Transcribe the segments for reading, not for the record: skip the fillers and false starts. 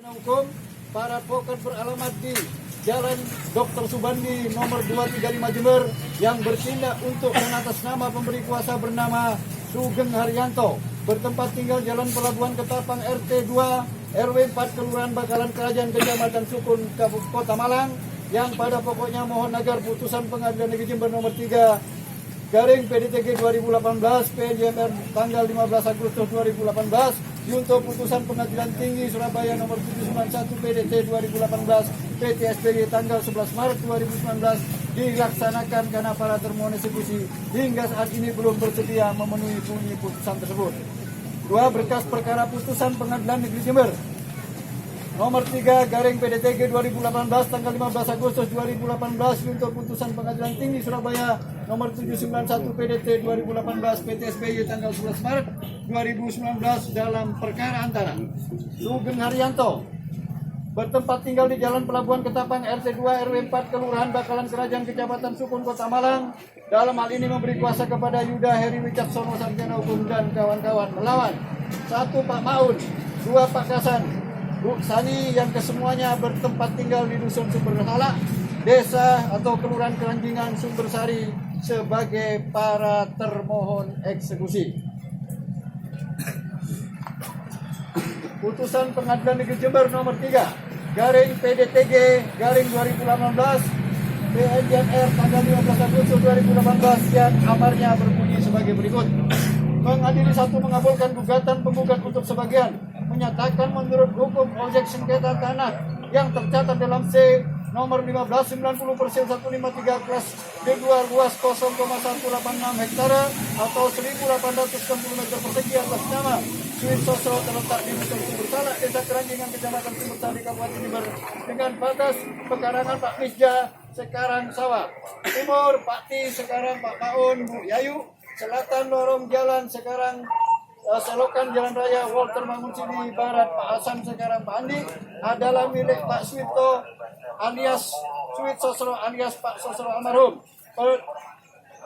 Hukum para advokat beralamat di Jalan Dr. Subandi nomor 235 Jember yang bertindak untuk mengatas nama pemberi kuasa bernama Sugeng Haryanto, bertempat tinggal Jalan Pelabuhan Ketapang RT 2 RW 4 Kelurahan Bakalan Kerajaan Kecamatan Sukun Kota Malang, yang pada pokoknya mohon agar putusan Pengadilan Negeri Jember nomor 3 garing PDTG 2018 PJMR tanggal 15 Agustus 2018 untuk putusan Pengadilan Tinggi Surabaya nomor 791 PDT 2018 PTSBG tanggal 11 Maret 2019 dilaksanakan karena para termohon eksekusi hingga saat ini belum bersedia memenuhi bunyi putusan tersebut. 2. Berkas perkara putusan Pengadilan Negeri Jember nomor 3 garing PDTG 2018 tanggal 15 Agustus 2018 untuk putusan Pengadilan Tinggi Surabaya nomor 791 PDT 2018 PTSBY tanggal 11 Maret 2019 dalam perkara antara Sugeng Haryanto bertempat tinggal di Jalan Pelabuhan Ketapang RT 2 RW 4 Kelurahan Bakalan Kerajaan Kecamatan Sukun Kota Malang, dalam hal ini memberi kuasa kepada Yuda Heri Wicaksono Sarjana Hukum dan kawan-kawan melawan 1. Pak Maun, 2. Pak Kasan, Bu Sani yang kesemuanya bertempat tinggal di Dusun Sumberhala, Desa atau Kelurahan Keranjingan Sumbersari sebagai para termohon eksekusi. Putusan Pengadilan Negeri Jember nomor 3 garing PDTG garing 2018 PNJR tanggal 15 Agustus 2018 yang amarnya berbunyi sebagai berikut. Mengadili 1. Mengabulkan gugatan penggugat untuk sebagian, menyatakan menurut hukum objek sengketa tanah yang tercatat dalam C nomor 1590/153 kelas D2 luas 0,186 hektare atau 1.860 meter persegi atas nama Suwit Sosro terletak di Dusun Sumbersala, Desa Keranjingan, Kecamatan Sumbersari, Kabupaten Jember dengan batas pekarangan Pak Misja sekarang Sawah, timur Pak Ti sekarang Pak Maun Bu Yayu, selatan lorong jalan sekarang selokan Jalan Raya Walter Mangunsini, barat Pak Hasan sekarang Pak Andi adalah milik Pak Suwito alias Suwit Sosro alias Pak Sosro almarhum.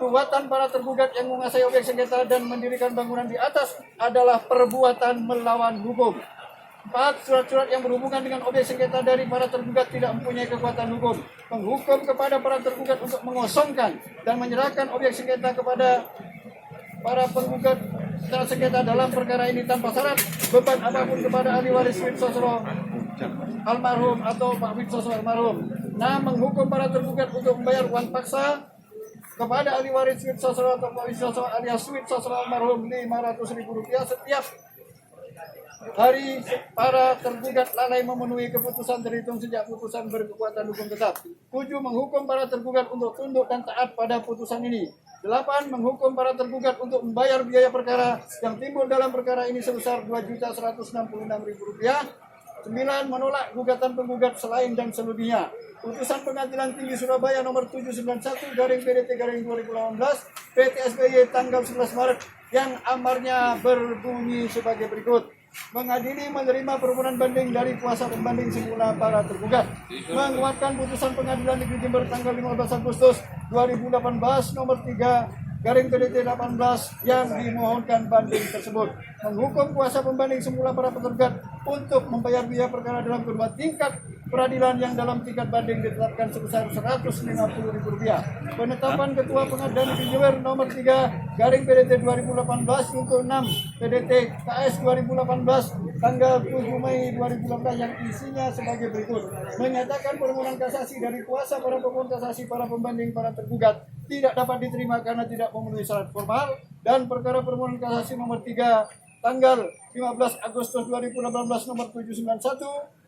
Perbuatan para tergugat yang menguasai objek sengketa dan mendirikan bangunan di atas adalah perbuatan melawan hukum. 4. Surat-surat yang berhubungan dengan objek sengketa dari para tergugat tidak mempunyai kekuatan hukum. Menghukum kepada para tergugat untuk mengosongkan dan menyerahkan objek sengketa kepada para penggugat sengketa dalam perkara ini tanpa syarat beban apapun kepada ahli waris Suwit Sosro almarhum atau Pak Suwit Sosro almarhum. 6. Menghukum para tergugat untuk membayar uang paksa kepada ahli waris Suwit Sosro atau Pak Suwit Sosro alias Suwit Sosro almarhum Rp500.000 setiap hari para tergugat lalai memenuhi keputusan terhitung sejak putusan berkekuatan hukum tetap. 7. Menghukum para tergugat untuk tunduk dan taat pada putusan ini. 8. Menghukum para tergugat untuk membayar biaya perkara yang timbul dalam perkara ini sebesar Rp2.166.000. 9. Menolak gugatan penggugat selain dan selebihnya. Putusan Pengadilan Tinggi Surabaya nomor 791 garing PDT garing 2018 PTSBY tanggal 11 Maret yang amarnya berbunyi sebagai berikut. Mengadili menerima permohonan banding dari kuasa pembanding semula para tergugat. Menguatkan putusan Pengadilan Negeri Jember tanggal 15 Agustus 2018 nomor 3 garing PDT 18 yang dimohonkan banding tersebut. Menghukum kuasa pembanding semula para tergugat untuk membayar biaya perkara dalam kedua tingkat peradilan yang dalam tingkat banding ditetapkan sebesar Rp150.000. Penetapan Ketua Pengadilan Negeri Jember nomor 3 garing PDT 2018 untuk 6 PDT KS 2018 tanggal 7 Mei 2018 yang isinya sebagai berikut. Menyatakan permohonan kasasi dari kuasa para pemohon kasasi para pembanding para tergugat tidak dapat diterima karena tidak memenuhi syarat formal, dan perkara permohonan kasasi nomor 3 tanggal 15 Agustus 2018 nomor 791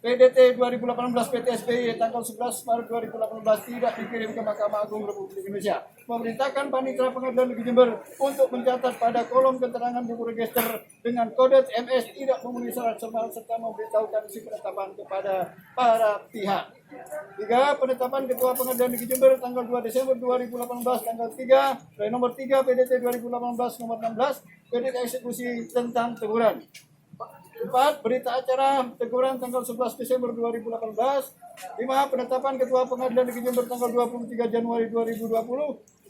PDT 2018 PTSBY tanggal 11 Maret 2018 tidak dikirim ke Mahkamah Agung Republik Indonesia. Memerintahkan Panitera Pengadilan Negeri Jember untuk mencatat pada kolom keterangan buku register dengan kode MS tidak memenuhi syarat formal serta memberitahukan isi penetapan kepada para pihak. 3. Penetapan Ketua Pengadilan Negeri Jember tanggal 2 Desember 2018 tanggal 3 nomor 3 PDT 2018 nomor 16 PDT eksekusi tentang teguran. 4. Berita acara teguran tanggal 11 Desember 2018. 5. Penetapan Ketua Pengadilan Negeri Jember tanggal 23 Januari 2020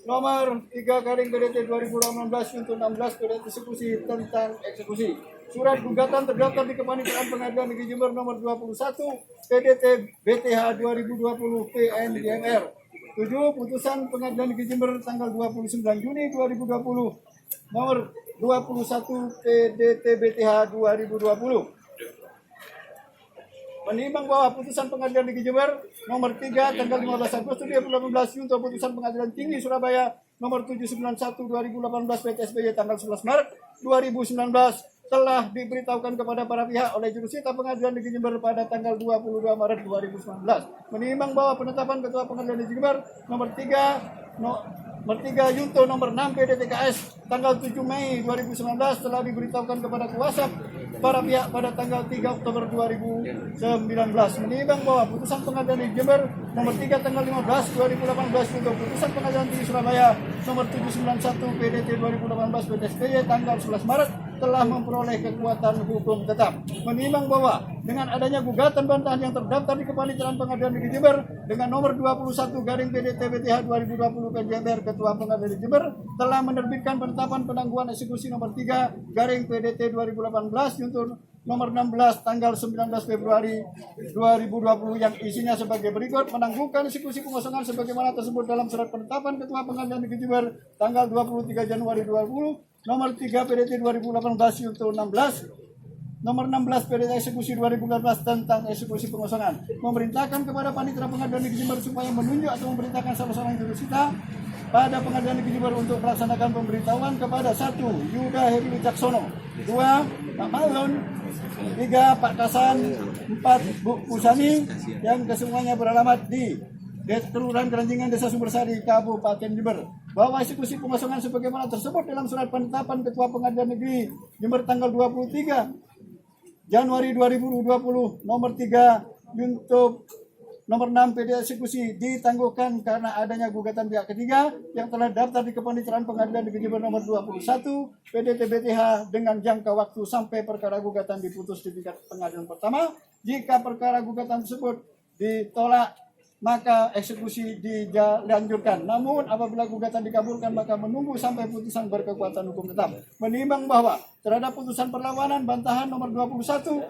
nomor 3 garing PDT 2018 untuk 16 PDT eksekusi tentang eksekusi. surat gugatan terdaftar di Kepanitiaan Pengadilan Negeri Jember nomor 21 PDT BTH 2020 PNJMR. 7. Putusan Pengadilan Negeri Jember tanggal 29 Juni 2020 nomor 21 PDT BTH 2020. Menimbang bahwa putusan Pengadilan Negeri Jember nomor 3 tanggal 15 Agustus 2018 untuk putusan Pengadilan Tinggi Surabaya nomor 791 2018 PTSBY tanggal 11 Maret 2019 telah diberitahukan kepada para pihak oleh Jurusita Pengadilan Negeri Jember pada tanggal 22 Maret 2019. Menimbang bahwa penetapan Ketua Pengadilan Negeri Jember nomor 3 Yunto nomor 6 PDTKS tanggal 7 Mei 2019 telah diberitahukan kepada kuasa para pihak pada tanggal 3 Oktober 2019. Menimbang bahwa putusan Pengadilan Negeri Jember nomor 3 tanggal 15 2018 untuk putusan Pengadilan Tinggi Surabaya nomor 791 PDT 2018 PTSBY tanggal 11 Maret telah memperoleh kekuatan hukum tetap. Menimbang bahwa dengan adanya gugatan bantahan yang terdaftar di Kepanitiaan Pengadilan Negeri Jember dengan nomor 21 garing PDT BTH 2020 PNJMR Ketua Pengadilan Negeri Jember telah menerbitkan penetapan penangguhan eksekusi nomor 3 garing PDT 2018 untuk nomor 16 tanggal 19 Februari 2020 yang isinya sebagai berikut: menangguhkan eksekusi pengosongan sebagaimana tersebut dalam surat penetapan Ketua Pengadilan Negeri Jember tanggal 23 Januari 2020 nomor 3 PDT 2018 untuk 16 nomor 16 PDT eksekusi 2018 tentang eksekusi pengosongan. Memerintahkan kepada Panitera Pengadilan Negeri Jember supaya menunjuk atau memerintahkan salah seorang jurusita pada Pengadilan Negeri Jember untuk melaksanakan pemberitahuan kepada 1. Yuda Heri Wicaksono, 2. Pak Malun, 3. Pak Kasan, 4. Bu Pusani yang kesemuanya beralamat di Kelurahan Keranjingan, Desa Sumbersari, Kabupaten Jember, bahwa eksekusi pengosongan sebagaimana tersebut dalam surat penetapan Ketua Pengadilan Negeri Jember tanggal 23 Januari 2020 nomor 3 untuk nomor 6 PD eksekusi ditangguhkan karena adanya gugatan pihak ketiga yang telah daftar di Kepanitiaan Pengadilan Negeri Jember nomor 21 PDT BTH dengan jangka waktu sampai perkara gugatan diputus di tingkat pengadilan pertama. Jika perkara gugatan tersebut ditolak, maka eksekusi dilanjutkan. Namun apabila gugatan dikabulkan, maka menunggu sampai putusan berkekuatan hukum tetap. Menimbang bahwa terhadap putusan perlawanan bantahan nomor 21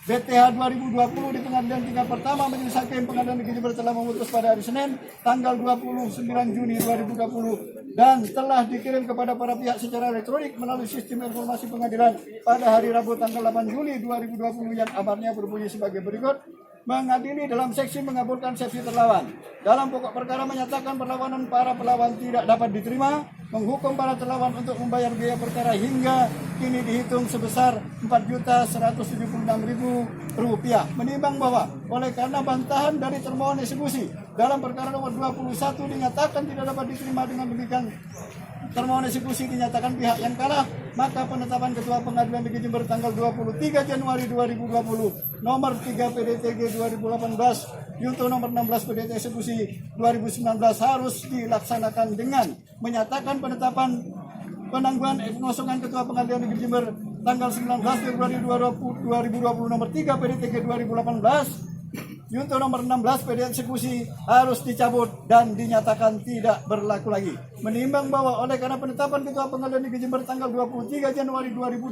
BTH 2020 di pengadilan tingkat pertama majelis hakim Pengadilan Negeri Jember telah memutus pada hari Senin tanggal 29 Juni 2020 dan telah dikirim kepada para pihak secara elektronik melalui sistem informasi pengadilan pada hari Rabu tanggal 8 Juli 2020 yang amarnya berbunyi sebagai berikut: mengadili dalam seksi mengabulkan seksi terlawan. Dalam pokok perkara menyatakan perlawanan para pelawan tidak dapat diterima, menghukum para terlawan untuk membayar biaya perkara hingga kini dihitung sebesar Rp4.076.000. Menimbang bahwa oleh karena bantahan dari termohon eksekusi dalam perkara nomor 21 dinyatakan tidak dapat diterima, dengan demikian termohon eksekusi dinyatakan pihak yang kalah, maka penetapan Ketua Pengadilan Negeri Jember tanggal 23 Januari 2020 nomor 3 PDTG 2018 Yunto nomor 16 PDT eksekusi 2019 harus dilaksanakan dengan menyatakan penetapan penangguhan pengosongan Ketua Pengadilan Negeri Jember tanggal 19 Februari 2020 nomor 3 PDTG 2018 Yunto nomor 16 PD eksekusi harus dicabut dan dinyatakan tidak berlaku lagi. Menimbang bahwa oleh karena penetapan Ketua Pengadilan Negeri Jember tanggal 23 Januari 2020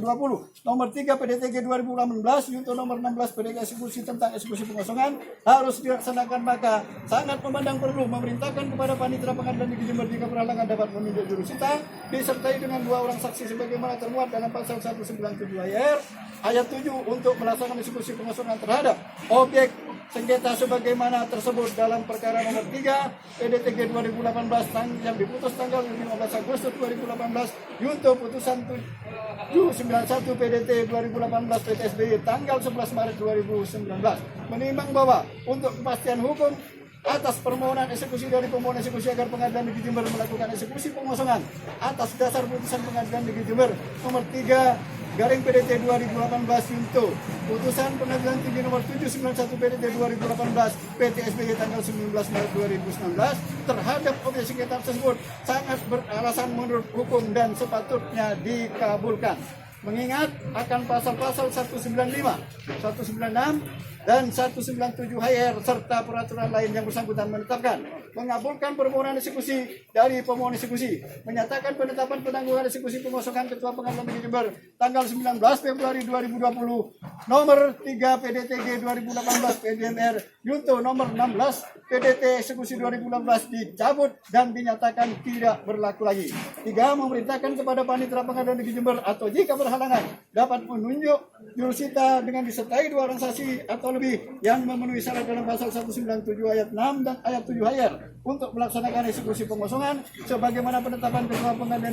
nomor 3 PDTG 2018 Yunto nomor 16 PD eksekusi tentang eksekusi pengosongan harus dilaksanakan, maka sangat memandang perlu memerintahkan kepada Panitera Pengadilan Negeri Jember jika berhalangan dapat menunjuk jurusita disertai dengan 2 orang saksi sebagaimana termuat dalam pasal 197 ayat 7 untuk melaksanakan eksekusi pengosongan terhadap objek sengketa sebagaimana tersebut dalam perkara nomor 3 PDTG 2018 yang diputus tanggal 15 Agustus 2018 Yunto putusan 791 PDT 2018 PTSBY tanggal 11 Maret 2019. Menimbang bahwa untuk kepastian hukum atas permohonan eksekusi dari pemohon eksekusi agar Pengadilan Negeri Jember melakukan eksekusi pengosongan atas dasar putusan Pengadilan Negeri Jember nomor 3 garing PDT 2018 Yunto putusan Pengadilan Tinggi nomor 791 PDT 2018 PTSBY tanggal 19 Maret 2019 terhadap objek sengketa tersebut sangat beralasan menurut hukum dan sepatutnya dikabulkan. Mengingat akan pasal-pasal 195, 196 dan 197 HR serta peraturan lain yang bersangkutan menetapkan, mengabulkan permohonan eksekusi dari pemohon eksekusi, menyatakan penetapan penangguhan eksekusi pengosongan Ketua Pengadilan Negeri Jember tanggal 19 Februari 2020 nomor 3 PDTG 2018 PDMR Junto nomor 16 PDT eksekusi 2016 dicabut dan dinyatakan tidak berlaku lagi. 3. Memerintahkan kepada Panitera Pengadilan Negeri Jember atau jika berhalangan dapat menunjuk jurusita dengan disertai 2 orang saksi atau lebih yang memenuhi syarat dalam pasal 197 ayat 6 dan ayat 7 HR untuk melaksanakan eksekusi pengosongan sebagaimana penetapan Ketua Pengadilan